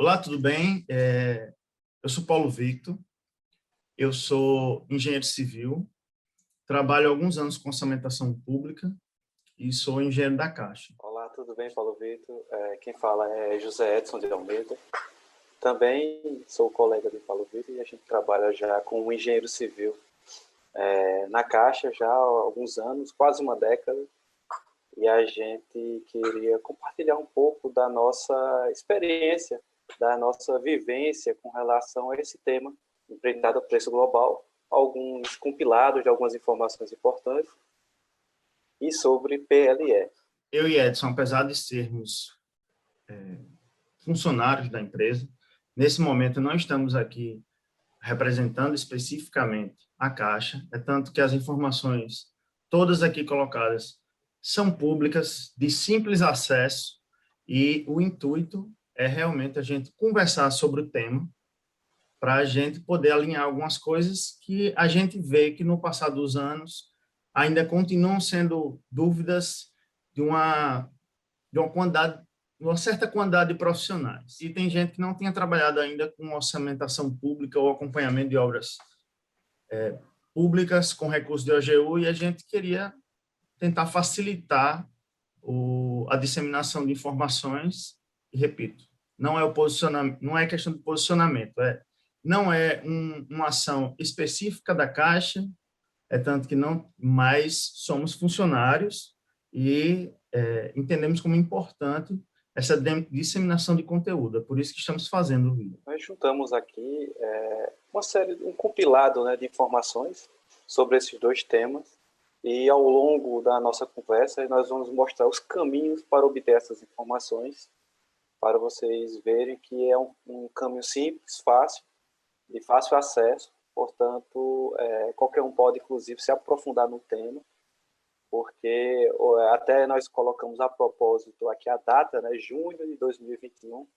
Olá, tudo bem? Eu sou Paulo Victor, eu sou engenheiro civil, trabalho há alguns anos com orçamentação pública e sou engenheiro da Caixa. Olá, tudo bem, Paulo Victor? Quem fala é José Edson de Almeida. Também sou colega de Paulo Victor e a gente trabalha já como engenheiro civil na Caixa já há alguns anos, quase uma década, e a gente queria compartilhar um pouco da nossa experiência, da nossa vivência com relação a esse tema, empreendado a preço global, alguns compilados de algumas informações importantes e sobre PLE. Eu e Edson, apesar de sermos funcionários da empresa, nesse momento não estamos aqui representando especificamente a Caixa, é tanto que as informações, todas aqui colocadas, são públicas, de simples acesso, e o intuito é realmente a gente conversar sobre o tema, para a gente poder alinhar algumas coisas que a gente vê que no passar dos anos ainda continuam sendo dúvidas de uma certa quantidade de profissionais. E tem gente que não tinha trabalhado ainda com orçamentação pública ou acompanhamento de obras públicas com recursos de OGU, e a gente queria tentar facilitar a disseminação de informações. E repito, não é o posicionamento, não é questão de posicionamento, não é uma ação específica da Caixa, é tanto que não mais somos funcionários e entendemos como importante essa disseminação de conteúdo. É por isso que estamos fazendo o vídeo. Nós juntamos aqui um compilado, né, de informações sobre esses dois temas, e ao longo da nossa conversa nós vamos mostrar os caminhos para obter essas informações, para vocês verem que é um caminho simples, fácil, de fácil acesso. Portanto, qualquer um pode, inclusive, se aprofundar no tema, porque até nós colocamos a propósito aqui a data, né, junho de 2021,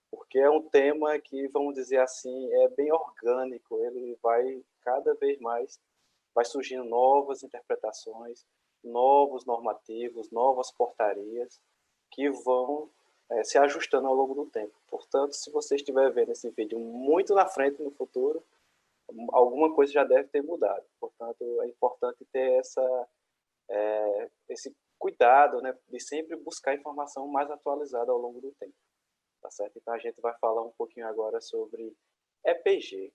porque é um tema que, vamos dizer assim, é bem orgânico, ele vai cada vez mais, vai surgindo novas interpretações, novos normativos, novas portarias, que vão se ajustando ao longo do tempo. Portanto, se você estiver vendo esse vídeo muito na frente, no futuro, alguma coisa já deve ter mudado. Portanto, é importante ter esse cuidado, né, de sempre buscar informação mais atualizada ao longo do tempo. Tá certo? Então, a gente vai falar um pouquinho agora sobre EPG.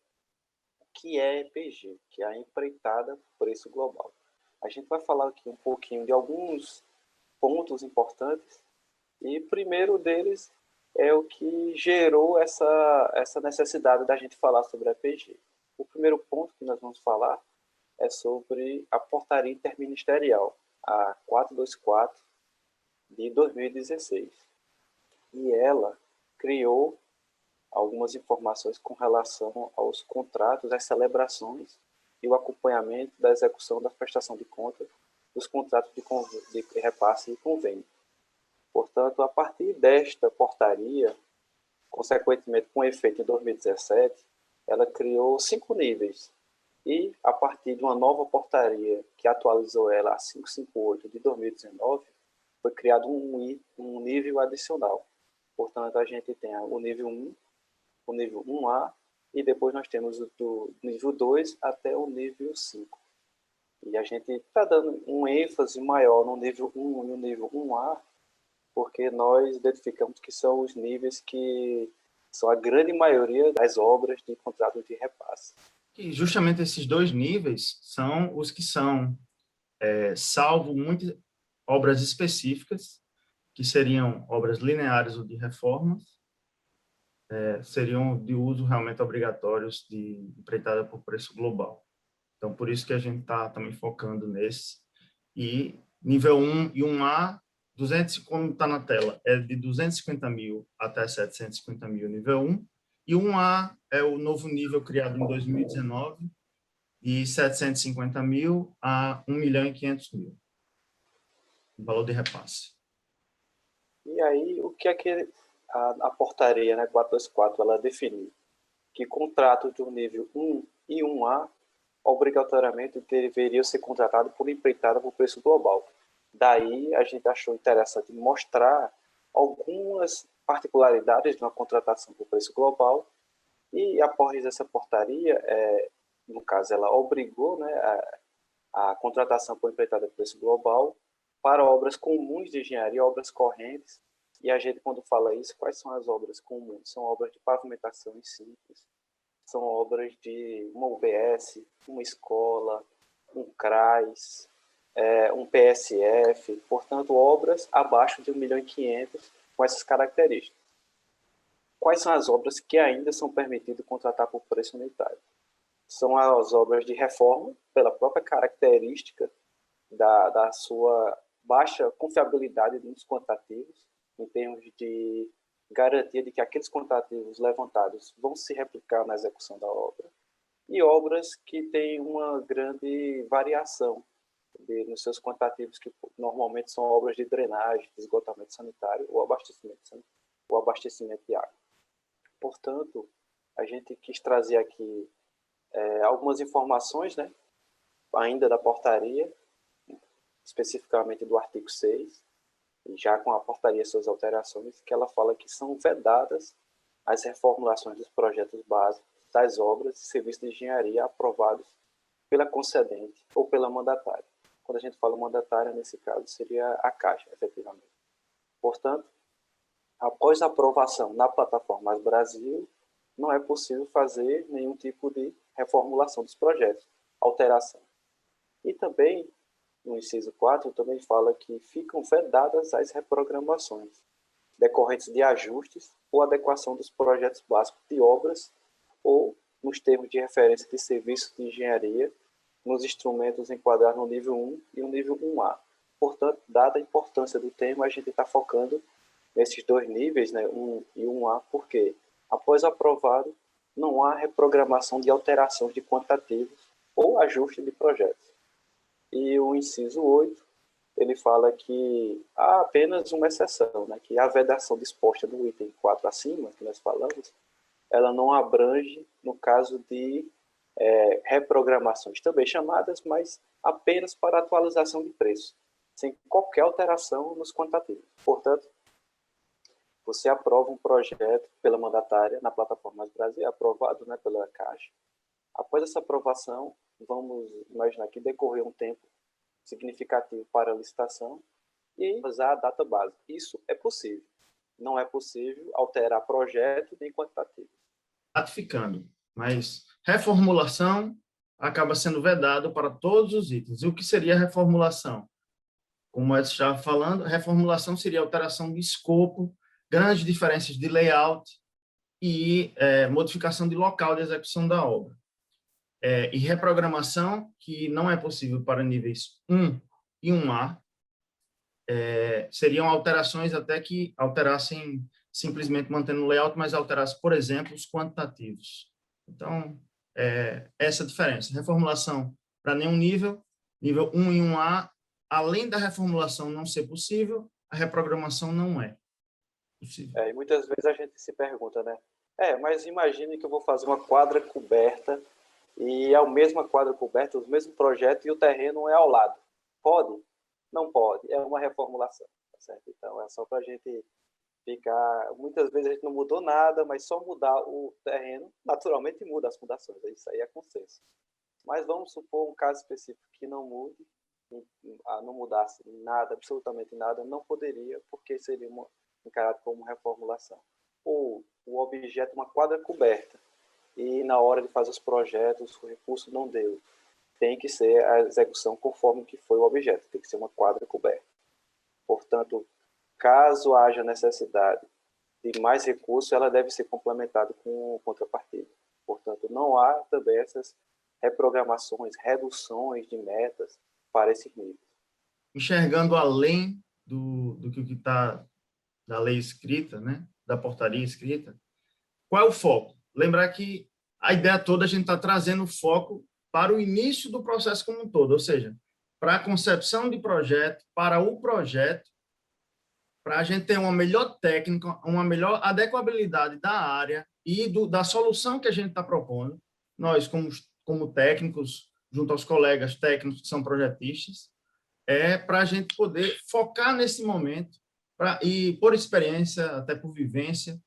O que é EPG? Que é a empreitada preço global. A gente vai falar aqui um pouquinho de alguns pontos importantes, e o primeiro deles é o que gerou essa necessidade da gente falar sobre EPG. O primeiro ponto que nós vamos falar é sobre a portaria interministerial, a 424 de 2016. E ela criou algumas informações com relação aos contratos, às celebrações e o acompanhamento da execução da prestação de contas dos contratos de repasse e convênio. Portanto, a partir desta portaria, consequentemente com efeito em 2017, ela criou 5 níveis. E, a partir de uma nova portaria, que atualizou ela a 558 de 2019, foi criado um nível adicional. Portanto, a gente tem o nível 1, o nível 1A, e depois nós temos do nível 2 até o nível 5. E a gente está dando um ênfase maior no nível 1 e no nível 1A, porque nós identificamos que são os níveis que são a grande maioria das obras de contrato de repasse. E justamente esses dois níveis são os que são, salvo muitas obras específicas, que seriam obras lineares ou de reformas, seriam de uso realmente obrigatórios de empreitada por preço global. Então, por isso que a gente está também focando nesse. E nível 1 e 1A, 200, como está na tela, é de 250 mil até 750 mil nível 1, e 1A é o novo nível criado em 2019, de 750 mil a 1 milhão e 500 mil, o valor de repasse. E aí, o que é que a portaria, né, 424, ela definiu? Que contratos do nível 1 e 1A obrigatoriamente deveriam ser contratados por empreitada por preço global. Daí, a gente achou interessante mostrar algumas particularidades de uma contratação por preço global, e após essa portaria, no caso, ela obrigou, né, a contratação por empreitada por preço global para obras comuns de engenharia, obras correntes. E a gente, quando fala isso, quais são as obras comuns? São obras de pavimentação simples, são obras de uma UBS, uma escola, um CRAS, um PSF, portanto, obras abaixo de 1.500.000 com essas características. Quais são as obras que ainda são permitidas contratar por preço unitário? São as obras de reforma, pela própria característica da sua baixa confiabilidade dos quantitativos, em termos de garantia de que aqueles quantitativos levantados vão se replicar na execução da obra, e obras que têm uma grande variação nos seus quantitativos, que normalmente são obras de drenagem, de esgotamento sanitário ou abastecimento de água. Portanto, a gente quis trazer aqui algumas informações, né, ainda da portaria, especificamente do artigo 6, e já com a portaria e suas alterações, que ela fala que são vedadas as reformulações dos projetos básicos das obras e serviços de engenharia aprovados pela concedente ou pela mandatária. Quando a gente fala mandatária, nesse caso, seria a Caixa, efetivamente. Portanto, após a aprovação na plataforma Mais Brasil, não é possível fazer nenhum tipo de reformulação dos projetos, alteração. E também, no inciso 4, também fala que ficam vedadas as reprogramações decorrentes de ajustes ou adequação dos projetos básicos de obras ou nos termos de referência de serviços de engenharia nos instrumentos enquadrados no nível 1 e no nível 1A. Portanto, dada a importância do tema, a gente está focando nesses dois níveis, né, 1 e 1A, porque após aprovado, não há reprogramação de alterações de quantitativos ou ajuste de projetos. E o inciso 8, ele fala que há apenas uma exceção, né, que a vedação disposta no item 4 acima, que nós falamos, ela não abrange no caso de reprogramações também chamadas, mas apenas para atualização de preço, sem qualquer alteração nos quantitativos. Portanto, você aprova um projeto pela mandatária na plataforma Mais Brasil, aprovado, né, pela Caixa. Após essa aprovação, vamos imaginar que decorreu um tempo significativo para a licitação e usar a data base. Isso é possível. Não é possível alterar projeto nem quantitativo. Ratificando, mas reformulação acaba sendo vedado para todos os itens. E o que seria reformulação? Como eu estava falando, reformulação seria alteração de escopo, grandes diferenças de layout e modificação de local de execução da obra. E reprogramação, que não é possível para níveis 1 e 1A, seriam alterações até que alterassem simplesmente mantendo o layout, mas alterassem, por exemplo, os quantitativos. Então, essa diferença. Reformulação para nenhum nível 1 e 1A, além da reformulação não ser possível, a reprogramação não é possível. E muitas vezes a gente se pergunta, né? Mas imagine que eu vou fazer uma quadra coberta e é a mesma quadra coberta, o mesmo projeto e o terreno é ao lado. Pode? Não pode. É uma reformulação, tá certo? Então, é só para a gente ficar... Muitas vezes a gente não mudou nada, mas só mudar o terreno, naturalmente muda as fundações. Isso aí é consenso. Mas vamos supor um caso específico que não mude, não mudasse nada, absolutamente nada, não poderia, porque seria encarado como reformulação. Ou o objeto, uma quadra coberta, e na hora de fazer os projetos, o recurso não deu. Tem que ser a execução conforme que foi o objeto, tem que ser uma quadra coberta. Portanto, caso haja necessidade de mais recurso, ela deve ser complementada com contrapartida. Portanto, não há também essas reprogramações, reduções de metas para esses níveis. Enxergando além do que está da lei escrita, né, da portaria escrita, qual é o foco? Lembrar que a ideia toda a gente está trazendo foco para o início do processo como um todo, ou seja, para a concepção de projeto, para o projeto, para a gente ter uma melhor técnica, uma melhor adequabilidade da área e da solução que a gente está propondo. Nós, como técnicos, junto aos colegas técnicos que são projetistas, para a gente poder focar nesse momento e por experiência, até por vivência,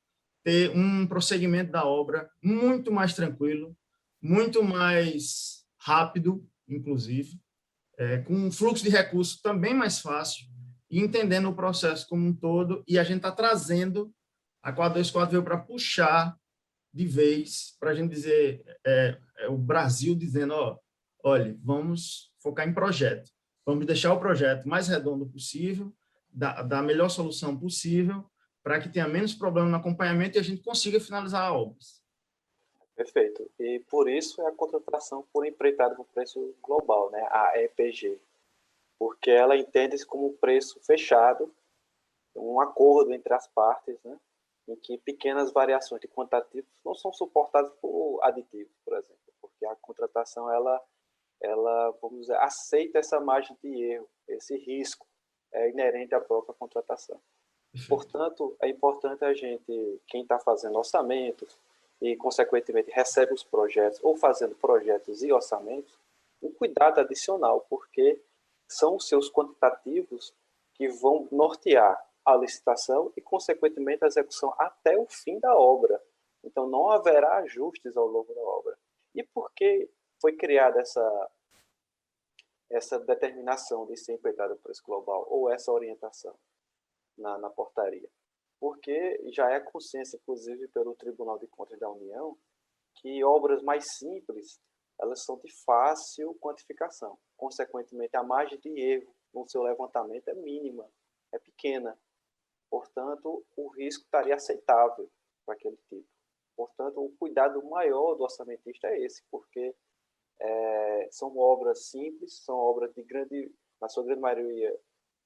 ter um prosseguimento da obra muito mais tranquilo, muito mais rápido, inclusive, com um fluxo de recursos também mais fácil, e entendendo o processo como um todo, e a gente está trazendo, a 424 veio para puxar de vez, para a gente dizer, o Brasil dizendo, olha, vamos focar em projeto, vamos deixar o projeto mais redondo possível, da melhor solução possível, para que tenha menos problema no acompanhamento e a gente consiga finalizar obras. Perfeito. E por isso é a contratação por empreitada com preço global, né? A EPG, porque ela entende-se como um preço fechado, um acordo entre as partes, né? Em que pequenas variações de quantitativos não são suportadas por aditivos, por exemplo, porque a contratação ela, vamos dizer, aceita essa margem de erro, esse risco inerente à própria contratação. Portanto, é importante a gente, quem está fazendo orçamentos e, consequentemente, recebe os projetos ou fazendo projetos e orçamentos, um cuidado adicional, porque são os seus quantitativos que vão nortear a licitação e, consequentemente, a execução até o fim da obra. Então, não haverá ajustes ao longo da obra. E por que foi criada essa determinação de ser empreitada por preço global ou essa orientação na portaria? Porque já é consciência, inclusive, pelo Tribunal de Contas da União, que obras mais simples elas são de fácil quantificação. Consequentemente, a margem de erro no seu levantamento é mínima, é pequena. Portanto, o risco estaria aceitável para aquele tipo. Portanto, o cuidado maior do orçamentista é esse, porque são obras simples, são obras na sua grande maioria,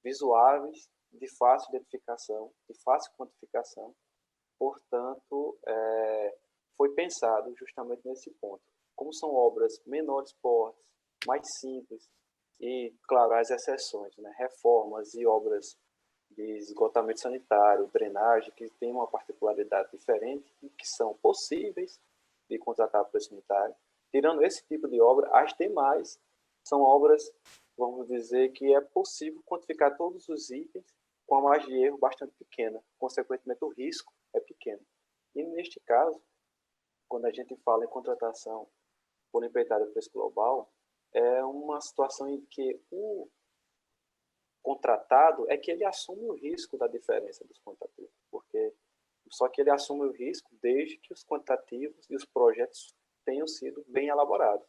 visuáveis, de fácil identificação, de fácil quantificação. Portanto, foi pensado justamente nesse ponto. Como são obras menores portes, mais simples, e, claro, as exceções, né? Reformas e obras de esgotamento sanitário, drenagem, que têm uma particularidade diferente e que são possíveis de contratar por preço unitário. Tirando esse tipo de obra, as demais são obras, vamos dizer, que é possível quantificar todos os itens com a margem de erro bastante pequena. Consequentemente, o risco é pequeno. E, neste caso, quando a gente fala em contratação por empreitada de preço global, é uma situação em que o contratado é que ele assume o risco da diferença dos quantitativos, porque só que ele assume o risco desde que os quantitativos e os projetos tenham sido bem elaborados.